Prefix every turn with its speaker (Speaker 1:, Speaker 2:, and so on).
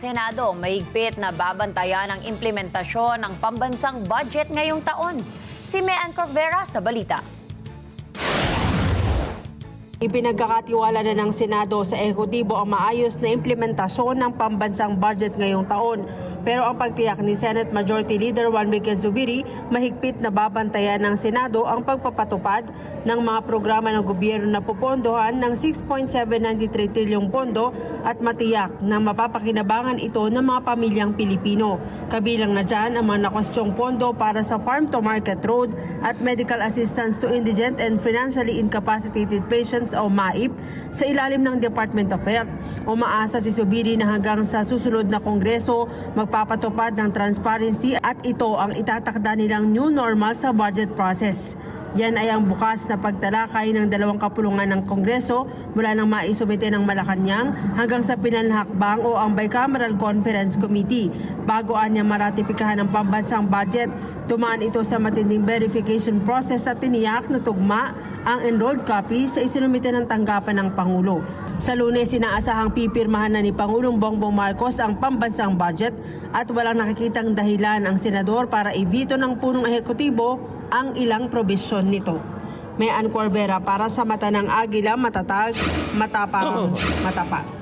Speaker 1: Senado, mahigpit na babantayan ang implementasyon ng pambansang budget ngayong taon. Si Mean Corvera sa balita.
Speaker 2: Ipinagkakatiwala na ng Senado sa Ehekutibo ang maayos na implementasyon ng pambansang budget ngayong taon. Pero ang pagtiyak ni Senate Majority Leader Juan Miguel Zubiri, mahigpit na babantayan ng Senado ang pagpapatupad ng mga programa ng gobyerno na pupondohan ng 6.793 trilyong pondo at matiyak na mapapakinabangan ito ng mga pamilyang Pilipino. Kabilang na dyan ang mga nakwestyong pondo para sa Farm to Market Road at Medical Assistance to Indigent and Financially Incapacitated Patients o MAIP sa ilalim ng Department of Health. Umaasa si Zubiri na hanggang sa susunod na Kongreso magpapatupad ng transparency at ito ang itatakda nilang new normal sa budget process. Yan ay ang bukas na pagtalakay ng dalawang kapulungan ng Kongreso mula nang maisumite ng Malacanang hanggang sa pinanlahakbang o ang Bicameral Conference Committee. Bago anya maratipikahan ng pambansang budget, dumaan ito sa matinding verification process at tiniyak na tugma ang enrolled copy sa isinumite ng tanggapan ng Pangulo. Sa Lunes, inaasahang pipirmahan na ni Pangulong Bongbong Marcos ang pambansang budget at walang nakikitang dahilan ang senador para i-veto ng punong ehekutibo ang ilang probisyon nito. Mean Corvera para sa Mata ng Agila, matatag, matapang, matapat.